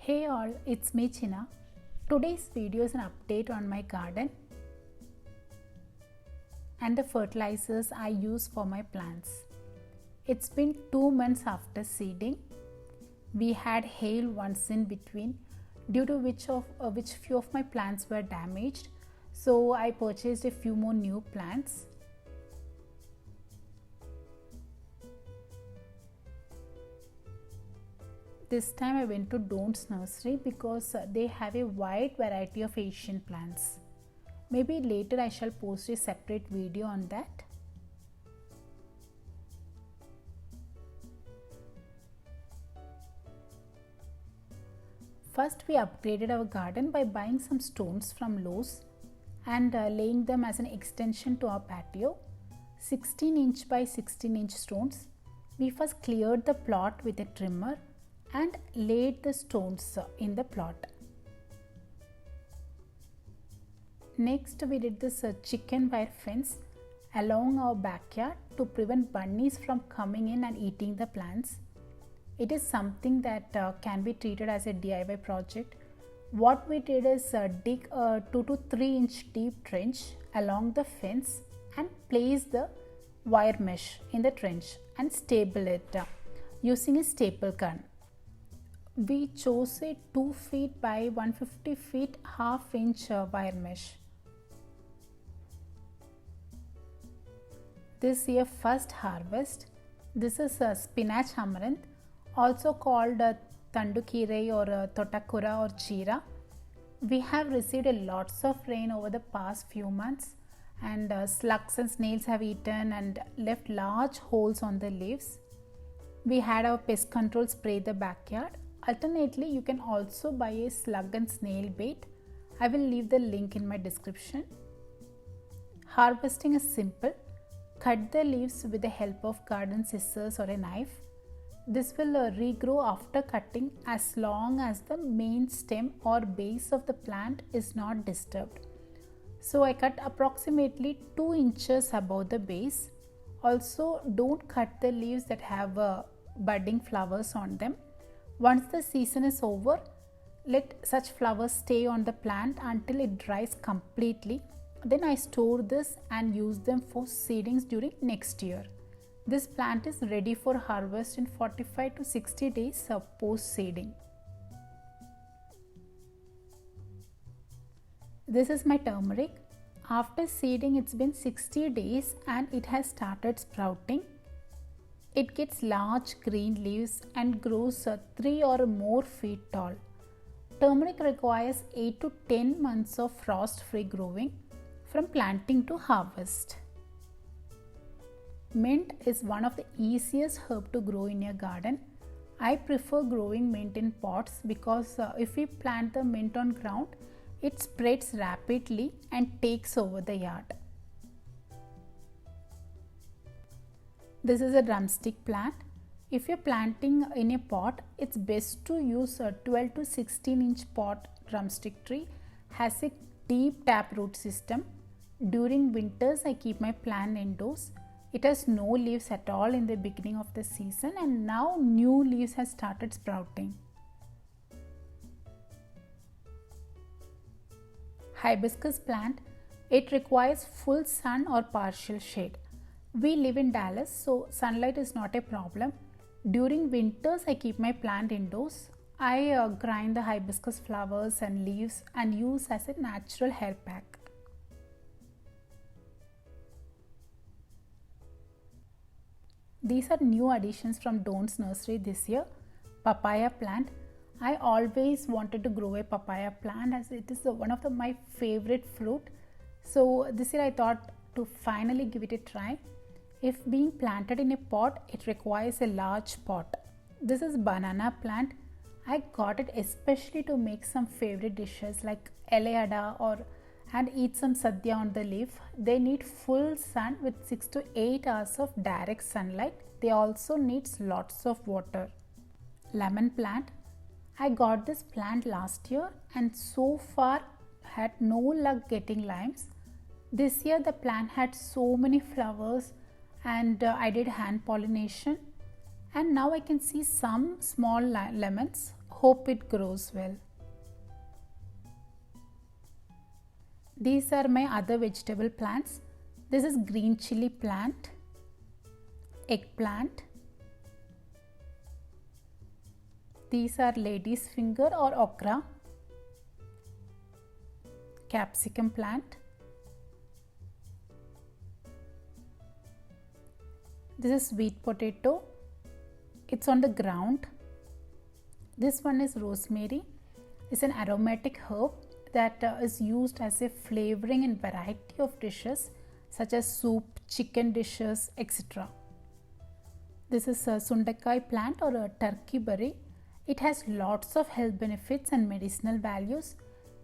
Hey all, it's me China. Today's video is an update on my garden and the fertilizers I use for my plants. It's been 2 months after seeding. We had hail once in between, due to which few of my plants were damaged. So I purchased a few more new plants. This time I went to Don't's Nursery because they have a wide variety of Asian plants. Maybe later I shall post a separate video on that. First we upgraded our garden by buying some stones from Lowe's and laying them as an extension to our patio. 16-inch by 16-inch stones. We first cleared the plot with a trimmer and laid the stones in the plot. Next we did this chicken wire fence along our backyard to prevent bunnies from coming in and eating the plants. It is something that can be treated as a DIY project. What we did is dig a 2 to 3 inch deep trench along the fence and place the wire mesh in the trench and staple it using a staple gun. We chose a 2 feet by 150 feet half-inch wire mesh. This year first harvest. This is spinach amaranth, also called tandukirei or totakura or chira. We have received lots of rain over the past few months, and slugs and snails have eaten and left large holes on the leaves. We had our pest control spray the backyard. Alternately, you can also buy a slug and snail bait. I will leave the link in my description. Harvesting is simple. Cut the leaves with the help of garden scissors or a knife. This will regrow after cutting as long as the main stem or base of the plant is not disturbed. So I cut approximately 2 inches above the base. Also, don't cut the leaves that have budding flowers on them. Once the season is over, let such flowers stay on the plant until it dries completely. Then I store this and use them for seedings during next year. This plant is ready for harvest in 45 to 60 days post seeding. This is my turmeric. After seeding, it's been 60 days and it has started sprouting. It gets large green leaves and grows 3 or more feet tall. Turmeric requires 8 to 10 months of frost-free growing from planting to harvest. Mint is one of the easiest herb to grow in your garden. I prefer growing mint in pots because if we plant the mint on ground, it spreads rapidly and takes over the yard. This is a drumstick plant. If you're planting in a pot, it's best to use a 12 to 16 inch pot. Drumstick tree has a deep taproot system. During winters, I keep my plant indoors. It has no leaves at all in the beginning of the season, and now new leaves have started sprouting. Hibiscus plant. It requires full sun or partial shade. We live in Dallas, so sunlight is not a problem. During winters, I keep my plant indoors. I grind the hibiscus flowers and leaves and use as a natural hair pack. These are new additions from Don't's Nursery this year. Papaya plant. I always wanted to grow a papaya plant as it is one of my favorite fruit. So this year I thought to finally give it a try. If being planted in a pot, it requires a large pot. This is banana plant. I got it especially to make some favorite dishes like eleada and eat some sadhya on the leaf. They need full sun with 6 to 8 hours of direct sunlight. They also need lots of water. Lemon plant. I got this plant last year and so far had no luck getting limes. This year the plant had so many flowers and I did hand pollination, and now I can see some small lemons Hope it grows well. These are my other vegetable plants. This is green chili plant, eggplant. These are lady's finger or okra, capsicum plant. This is sweet potato. It's on the ground. This one is rosemary. It's an aromatic herb that is used as a flavoring in variety of dishes such as soup, chicken dishes, etc. This is a sundakai plant or a turkey berry. It has lots of health benefits and medicinal values.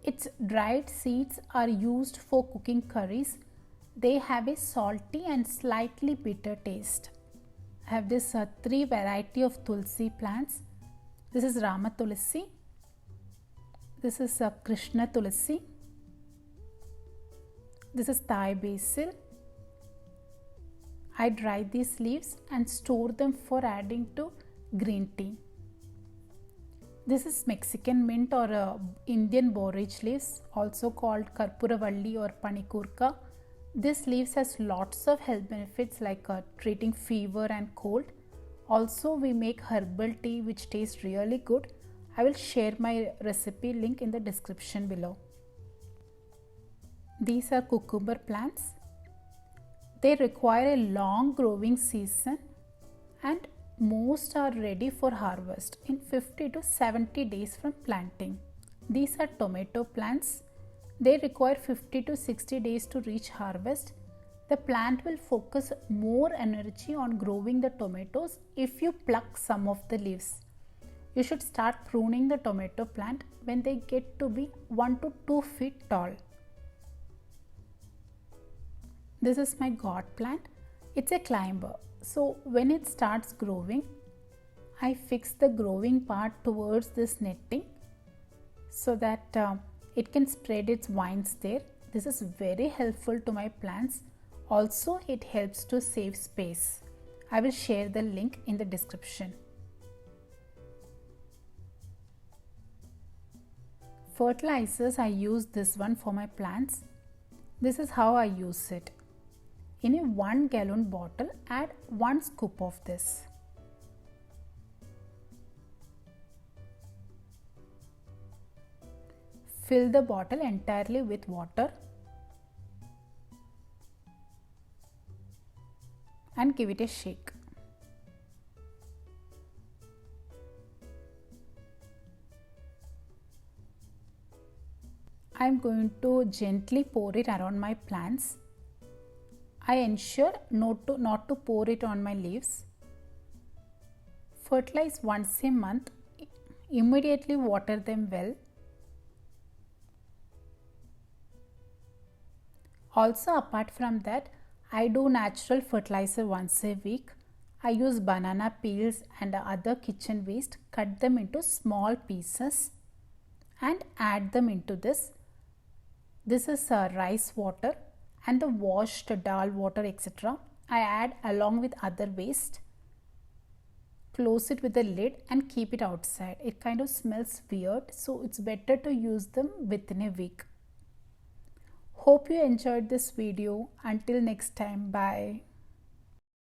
Its dried seeds are used for cooking curries. They have a salty and slightly bitter taste. I have this 3 variety of tulsi plants. This is Rama Tulsi. This is Krishna Tulsi. This is Thai basil. I dry these leaves and store them for adding to green tea. This is Mexican mint or Indian borage leaves, also called Karpuravalli or Panikurka. This leaves has lots of health benefits like treating fever and cold. Also, we make herbal tea which tastes really good. I will share my recipe link in the description below. These are cucumber plants. They require a long growing season and most are ready for harvest in 50 to 70 days from planting. These are tomato plants. They require 50 to 60 days to reach harvest. The plant will focus more energy on growing the tomatoes if you pluck some of the leaves. You should start pruning the tomato plant when they get to be 1 to 2 feet tall. This is my gourd plant. It's a climber. So when it starts growing, I fix the growing part towards this netting so that it can spread its vines there. This is very helpful to my plants. Also, it helps to save space. I will share the link in the description. Fertilizers, I use this one for my plants. This is how I use it. In a 1 gallon bottle, add 1 scoop of this. Fill the bottle entirely with water and give it a shake. I am going to gently pour it around my plants. I ensure not to pour it on my leaves. Fertilize once a month. Immediately water them well. Also, apart from that, I do natural fertilizer once a week. I use banana peels and other kitchen waste, cut them into small pieces and add them into this. This is rice water and the washed dal water, etc. I add along with other waste. Close it with a lid and keep it outside. It kind of smells weird, so it's better to use them within a week. Hope you enjoyed this video. Until next time, bye.